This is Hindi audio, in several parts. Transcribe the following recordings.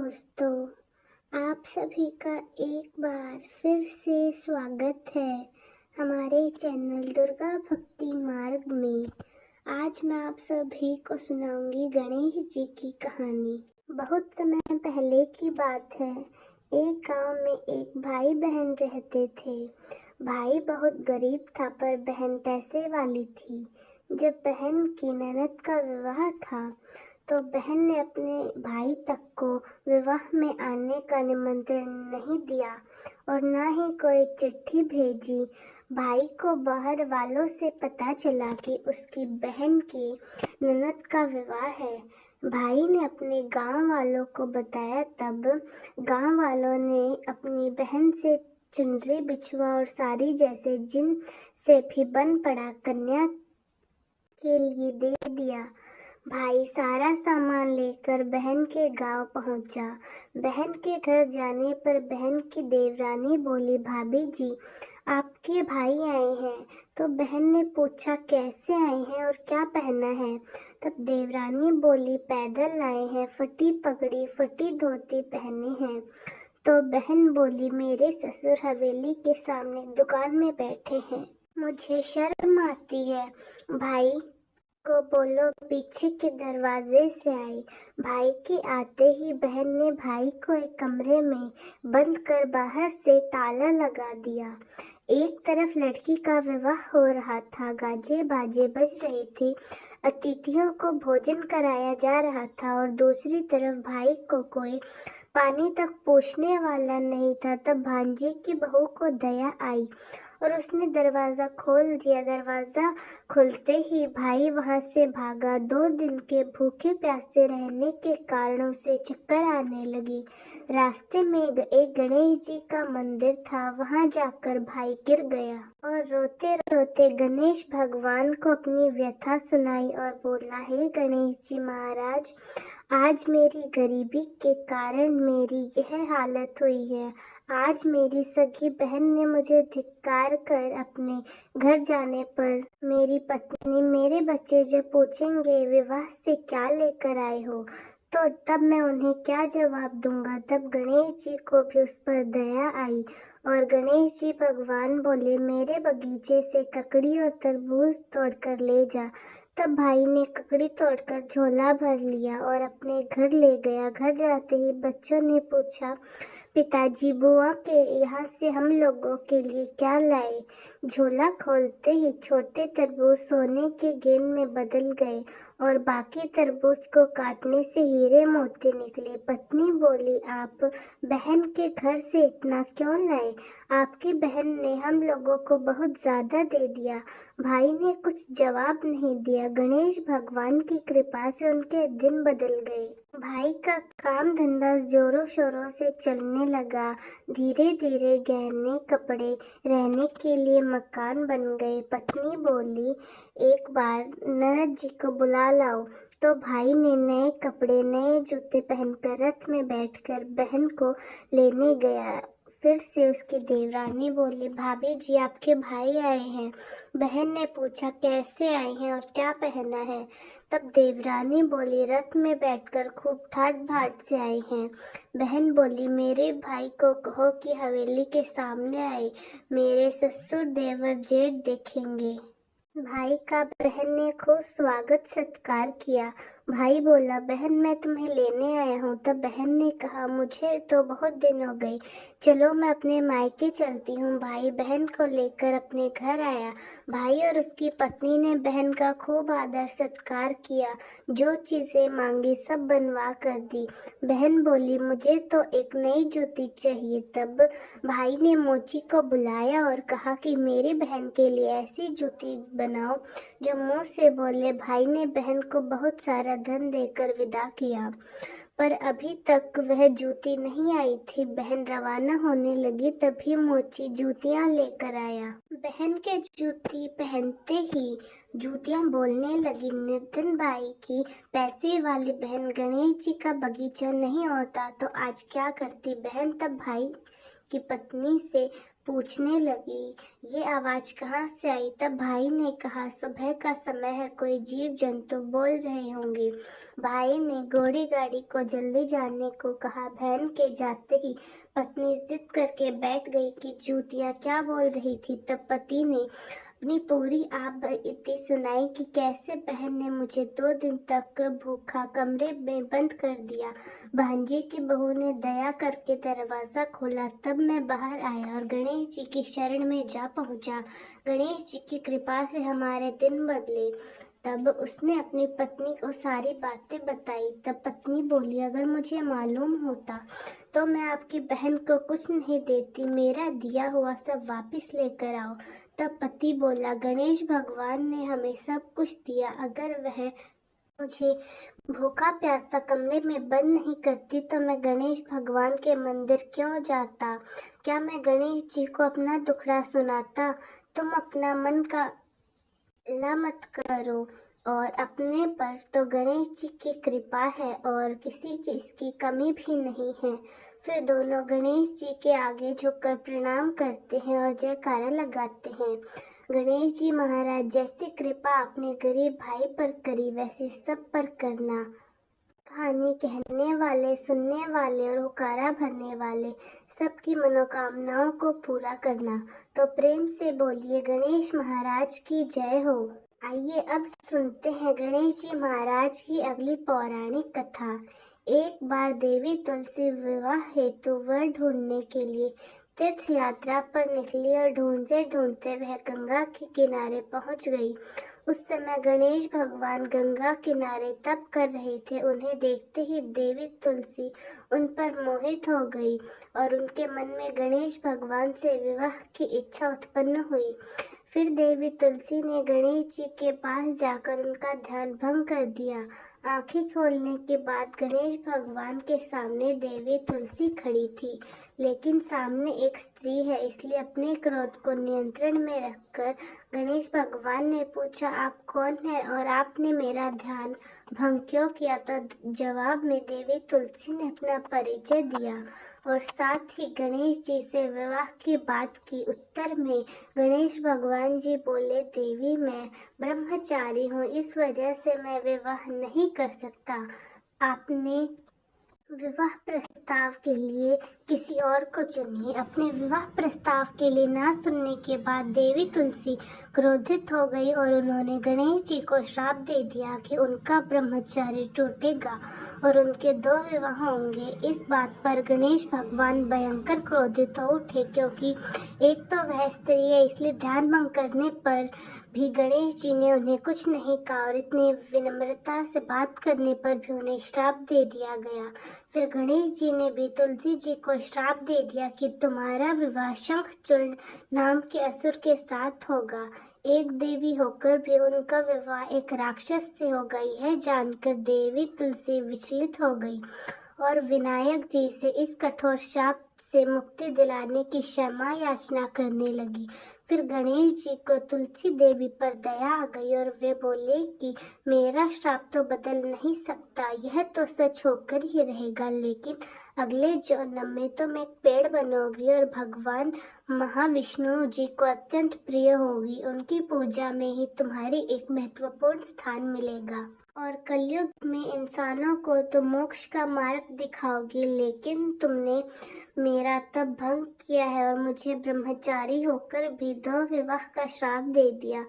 दोस्तों, आप सभी का एक बार फिर से स्वागत है हमारे चैनल दुर्गा भक्ति मार्ग में। आज मैं आप सभी को सुनाऊंगी गणेश जी की कहानी। बहुत समय पहले की बात है। एक गांव में एक भाई बहन रहते थे। भाई बहुत गरीब था पर बहन पैसे वाली थी। जब बहन की ननद का विवाह था तो बहन ने अपने भाई तक को विवाह में आने का निमंत्रण नहीं दिया और न ही कोई चिट्ठी भेजी। भाई को बाहर वालों से पता चला कि उसकी बहन की ननद का विवाह है। भाई ने अपने गांव वालों को बताया। तब गांव वालों ने अपनी बहन से चुनरी, बिछुआ और साड़ी जैसे जिन से भी बन पड़ा कन्या के लिए दे दिया। भाई सारा सामान लेकर बहन के गांव पहुंचा। बहन के घर जाने पर बहन की देवरानी बोली, भाभी जी आपके भाई आए हैं। तो बहन ने पूछा, कैसे आए हैं और क्या पहना है? तब देवरानी बोली, पैदल आए हैं, फटी पगड़ी फटी धोती पहने हैं। तो बहन बोली, मेरे ससुर हवेली के सामने दुकान में बैठे हैं, मुझे शर्म आती है। भाई को बोलो पीछे के दरवाजे से आई। भाई के आते ही बहन ने भाई को एक कमरे में बंद कर बाहर से ताला लगा दिया। एक तरफ लड़की का विवाह हो रहा था, गाजे बाजे बज रही थी, अतिथियों को भोजन कराया जा रहा था और दूसरी तरफ भाई को कोई पानी तक पूछने वाला नहीं था। तब भांजी की बहू को दया आई और उसने दरवाजा खोल दिया। दरवाजा खुलते ही भाई वहां से भागा। 2 दिन के भूखे प्यासे रहने के कारण उसे चक्कर आने लगी। रास्ते में एक गणेश जी का मंदिर था, वहां जाकर भाई गिर गया और रोते रोते गणेश भगवान को अपनी व्यथा सुनाई और बोला, हे गणेश जी महाराज, आज मेरी गरीबी के कारण मेरी यह हालत हुई है। आज मेरी सगी बहन ने मुझे धिक्कार कर अपने घर जाने पर मेरी पत्नी, मेरे बच्चे जब पूछेंगे विवाह से क्या लेकर आए हो, तो तब मैं उन्हें क्या जवाब दूंगा? तब गणेश जी को भी उस पर दया आई और गणेश जी भगवान बोले, मेरे बगीचे से ककड़ी और तरबूज तोड़कर ले जा। तब भाई ने ककड़ी तोड़कर झोला भर लिया और अपने घर ले गया। घर जाते ही बच्चों ने पूछा, पिताजी बुआ के यहाँ से हम लोगों के लिए क्या लाए? झोला खोलते ही छोटे तरबूज सोने के गेंद में बदल गए और बाकी तरबूज को काटने से हीरे मोती निकले। पत्नी बोली, आप बहन के घर से इतना क्यों लाए? आपकी बहन ने हम लोगों को बहुत ज्यादा दे दिया। भाई ने कुछ जवाब नहीं दिया। गणेश भगवान की कृपा से उनके दिन बदल गए। भाई का काम धंधा जोरों शोरों से चलने लगा। धीरे धीरे गहने, कपड़े, रहने के लिए मकान बन गए। पत्नी बोली, एक बार ननद जी को बुला लाओ। तो भाई ने नए कपड़े, नए जूते पहनकर रथ में बैठकर बहन को लेने गया। फिर से उसकी देवरानी बोली, भाभी जी आपके भाई आए हैं। बहन ने पूछा, कैसे आए हैं और क्या पहना है? तब देवरानी बोली, रथ में बैठकर खूब ठाट बाट से आए हैं। बहन बोली, मेरे भाई को कहो कि हवेली के सामने आए, मेरे ससुर देवर जेठ देखेंगे। भाई का बहन ने खूब स्वागत सत्कार किया। भाई बोला, बहन मैं तुम्हें लेने आया हूँ। तब बहन ने कहा, मुझे तो बहुत दिन हो गए, चलो मैं अपने मायके चलती हूँ। भाई बहन को लेकर अपने घर आया। भाई और उसकी पत्नी ने बहन का खूब आदर सत्कार किया, जो चीजें मांगी सब बनवा कर दी। बहन बोली, मुझे तो एक नई जूती चाहिए। तब भाई ने मोची को बुलाया और कहा कि मेरी बहन के लिए ऐसी जूती बनाओ जो मुंह से बोले। भाई ने बहन को बहुत सारा धन देकर विदा किया, पर अभी तक वह जूती नहीं आई थी। बहन रवाना होने लगी, तभी मोची जूतियां लेकर आया। बहन के जूती पहनते ही जूतियां बोलने लगी, नितिन भाई की पैसे वाली बहन, गणेश जी का बगीचा नहीं होता तो आज क्या करती? बहन तब भाई की पत्नी से पूछने लगी, ये आवाज़ कहाँ से आई? तब भाई ने कहा, सुबह का समय है, कोई जीव जंतु बोल रहे होंगे। भाई ने घोड़ी गाड़ी को जल्दी जाने को कहा। बहन के जाते ही पत्नी जिद करके बैठ गई कि जूतियाँ क्या बोल रही थी। तब पति ने अपनी पूरी आप इतनी सुनाई कि कैसे बहन ने मुझे 2 दिन तक भूखा कमरे में बंद कर दिया। भांजी की बहू ने दया करके दरवाज़ा खोला। तब मैं बाहर आया और गणेश जी की शरण में जा पहुंचा। गणेश जी की कृपा से हमारे दिन बदले। तब उसने अपनी पत्नी को सारी बातें बताई। तब पत्नी बोली, अगर मुझे मालूम होता तो मैं आपकी बहन को कुछ नहीं देती। मेरा दिया हुआ सब वापस लेकर आओ। तब पति बोला, गणेश भगवान ने हमें सब कुछ दिया, अगर वह मुझे भूखा प्यासा कमरे में बंद नहीं करती तो मैं गणेश भगवान के मंदिर क्यों जाता? क्या मैं गणेश जी को अपना दुखड़ा सुनाता? तुम अपना मन का ला मत करो, और अपने पर तो गणेश जी की कृपा है और किसी चीज़ की कमी भी नहीं है। फिर दोनों गणेश जी के आगे झुककर प्रणाम करते हैं और जयकारा लगाते हैं। गणेश जी महाराज, जैसी कृपा आपने गरीब भाई पर करी वैसी सब पर करना। कहानी कहने वाले, सुनने वाले और हुक्कारा भरने वाले सबकी मनोकामनाओं को पूरा करना। तो प्रेम से बोलिए, गणेश महाराज की जय हो। आइए अब सुनते हैं गणेश जी महाराज की अगली पौराणिक कथा। एक बार देवी तुलसी विवाह हेतु वर ढूंढने के लिए तीर्थ यात्रा पर निकली और ढूंढते ढूंढते वह गंगा के किनारे पहुंच गई। उस समय गणेश भगवान गंगा किनारे तप कर रहे थे। उन्हें देखते ही देवी तुलसी उन पर मोहित हो गई और उनके मन में गणेश भगवान से विवाह की इच्छा उत्पन्न हुई। फिर देवी तुलसी ने गणेश जी के पास जाकर उनका ध्यान भंग कर दिया। आंखें खोलने के बाद गणेश भगवान के सामने देवी तुलसी खड़ी थी, लेकिन सामने एक स्त्री है, इसलिए अपने क्रोध को नियंत्रण में रखकर गणेश भगवान ने पूछा, आप कौन हैं और आपने मेरा ध्यान भंग क्यों किया? तो जवाब में देवी तुलसी ने अपना परिचय दिया और साथ ही गणेश जी से विवाह की बात की। उत्तर में गणेश भगवान जी बोले, देवी मैं ब्रह्मचारी हूँ, इस वजह से मैं विवाह नहीं कर सकता। आपने विवाह प्रस्ताव के लिए किसी और को चुनिए। अपने विवाह प्रस्ताव के लिए ना सुनने के बाद देवी तुलसी क्रोधित हो गई और उन्होंने गणेश जी को श्राप दे दिया कि उनका ब्रह्मचर्य टूटेगा और उनके 2 विवाह होंगे। इस बात पर गणेश भगवान भयंकर क्रोधित हो उठे, क्योंकि एक तो वह स्त्री है, इसलिए ध्यान भंग करने पर भी गणेश जी ने उन्हें कुछ नहीं कहा और इतनी विनम्रता से बात करने पर भी उन्हें श्राप दे दिया गया। फिर गणेश जी ने भी तुलसी जी को श्राप दे दिया कि तुम्हारा विवाह शंखचूर्ण नाम के असुर के साथ होगा। एक देवी होकर भी उनका विवाह एक राक्षस से हो गई है जानकर देवी तुलसी विचलित हो गई और विनायक जी से इस कठोर शाप से मुक्ति दिलाने की क्षमा याचना करने लगी। फिर गणेश जी को तुलसी देवी पर दया आ गई और वे बोले कि मेरा श्राप तो बदल नहीं सकता, यह तो सच होकर ही रहेगा, लेकिन अगले जन्म में तुम एक पेड़ बनोगी और भगवान महाविष्णु जी को अत्यंत प्रिय होगी। उनकी पूजा में ही तुम्हारी एक महत्वपूर्ण स्थान मिलेगा और कलयुग में इंसानों को तुम मोक्ष का मार्ग दिखाओगी। लेकिन तुमने मेरा तप भंग किया है और मुझे ब्रह्मचारी होकर भी 2 विवाह का श्राप दे दिया,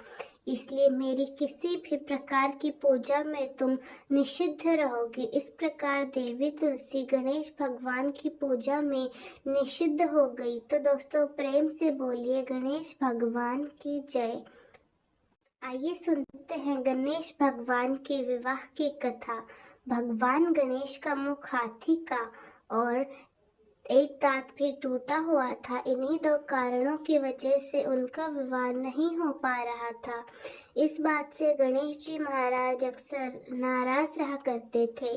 इसलिए मेरी किसी भी प्रकार की पूजा में तुम निषिद्ध रहोगी। इस प्रकार देवी तुलसी गणेश भगवान की पूजा में निषिद्ध हो गई। तो दोस्तों प्रेम से बोलिए, गणेश भगवान की जय। आइए सुनते हैं गणेश भगवान के विवाह की कथा। भगवान गणेश का मुख हाथी का और एक दांत भी टूटा हुआ था। इन्हीं 2 कारणों की वजह से उनका विवाह नहीं हो पा रहा था। इस बात से गणेश जी महाराज अक्सर नाराज रहा करते थे।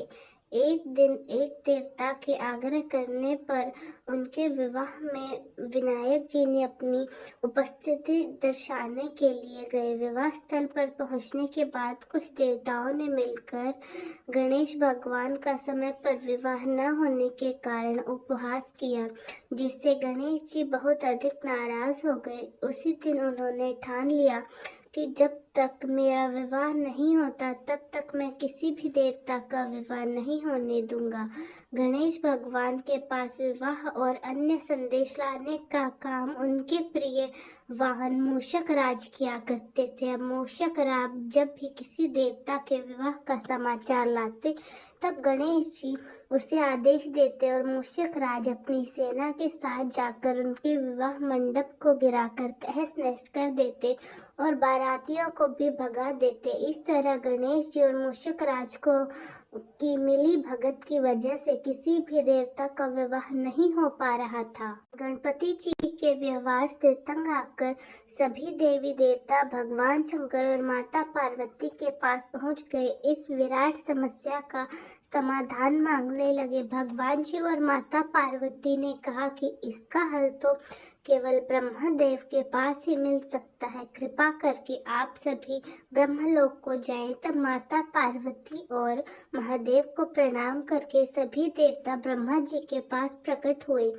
एक दिन एक देवता के आग्रह करने पर उनके विवाह में विनायक जी ने अपनी उपस्थिति दर्शाने के लिए गए। विवाह स्थल पर पहुंचने के बाद कुछ देवताओं ने मिलकर गणेश भगवान का समय पर विवाह न होने के कारण उपहास किया, जिससे गणेश जी बहुत अधिक नाराज हो गए। उसी दिन उन्होंने ठान लिया कि जब तक मेरा विवाह नहीं होता तब तक मैं किसी भी देवता का विवाह नहीं होने दूंगा। गणेश भगवान के पास विवाह और अन्य संदेश लाने का काम उनके प्रिय वाहन मूषक राज किया करते थे। अब मूषक राज जब भी किसी देवता के विवाह का समाचार लाते तब गणेश जी उसे आदेश देते और मूषक राज अपनी सेना के साथ जाकर उनके विवाह मंडप को गिराकर तहस नहस कर देते और बारातियों को भी भगा देते। इस तरह गणेश जी और मूषक राज की मिली भगत की वजह से किसी भी देवता का विवाह नहीं हो पा रहा था। गणपति जी के व्यवहार से तंग आकर सभी देवी देवता भगवान शंकर और माता पार्वती के पास पहुंच गए। इस विराट समस्या का समाधान मांगने लगे। भगवान शिव और माता पार्वती ने कहा कि इसका हल तो केवल ब्रह्मदेव के पास ही मिल सकता है। कृपा करके आप सभी ब्रह्मलोक को जाएं। तब माता पार्वती और महादेव को प्रणाम करके सभी देवता ब्रह्मा जी के पास प्रकट हुए।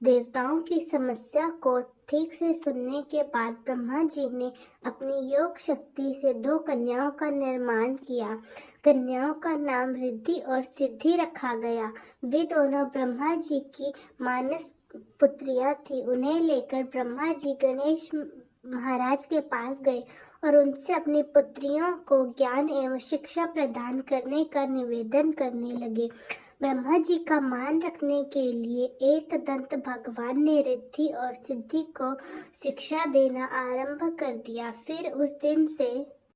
देवताओं की समस्या को ठीक से सुनने के बाद ब्रह्मा जी ने अपनी योग शक्ति से 2 कन्याओं का निर्माण किया। कन्याओं का नाम रिद्धि और सिद्धि रखा गया। वे दोनों ब्रह्मा जी की मानस पुत्रियां थी। उन्हें लेकर ब्रह्मा जी गणेश महाराज के पास गए और उनसे अपनी पुत्रियों को ज्ञान एवं शिक्षा प्रदान करने का निवेदन करने लगे। ब्रह्मा जी का मान रखने के लिए एक दंत भगवान ने रिद्धि और सिद्धि को शिक्षा देना आरंभ कर दिया। फिर उस दिन से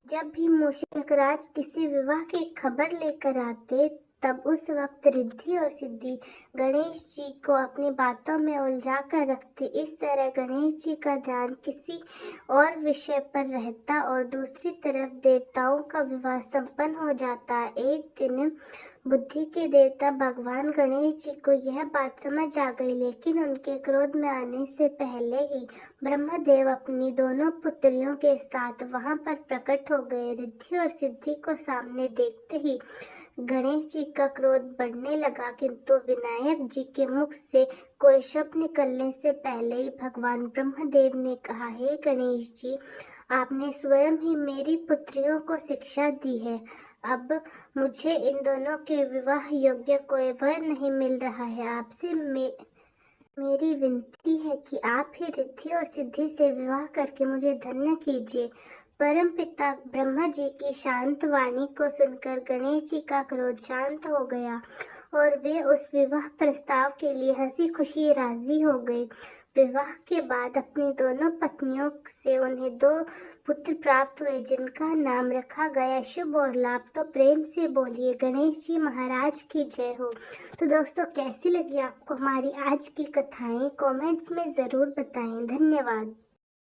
जब भी मूषक राज किसी विवाह की खबर लेकर आते तब उस वक्त रिद्धि और सिद्धि गणेश जी को अपनी बातों में उलझा कर रखते। इस तरह गणेश जी का ध्यान किसी और विषय पर रहता और दूसरी तरफ देवताओं का विवाह संपन्न हो जाता। एक दिन बुद्धि के देवता भगवान गणेश जी को यह बात समझ आ गई, लेकिन उनके क्रोध में आने से पहले ही ब्रह्मदेव अपनी दोनों पुत्रियों के साथ वहां पर प्रकट हो गए। रिद्धि और सिद्धि को सामने देखते ही गणेश जी का क्रोध बढ़ने लगा, किंतु विनायक जी के मुख से कोई शब्द निकलने से पहले ही भगवान ब्रह्मदेव ने कहा, हे गणेश जी, आपने स्वयं ही मेरी पुत्रियों को शिक्षा दी है। अब मुझे इन दोनों के विवाह योग्य कोई वर नहीं मिल रहा है। आपसे मेरी विनती है कि आप ही रिद्धि और सिद्धि से विवाह करके मुझे धन्य कीजिए। परमपिता ब्रह्मा जी की शांत वाणी को सुनकर गणेश जी का क्रोध शांत हो गया और वे उस विवाह प्रस्ताव के लिए हंसी खुशी राजी हो गए। विवाह के बाद अपनी दोनों पत्नियों से उन्हें 2 पुत्र प्राप्त हुए, जिनका नाम रखा गया शुभ और लाभ। तो प्रेम से बोलिए गणेश जी महाराज की जय हो। तो दोस्तों, कैसी लगी आपको हमारी आज की कथाएं? कमेंट्स में ज़रूर बताएं। धन्यवाद।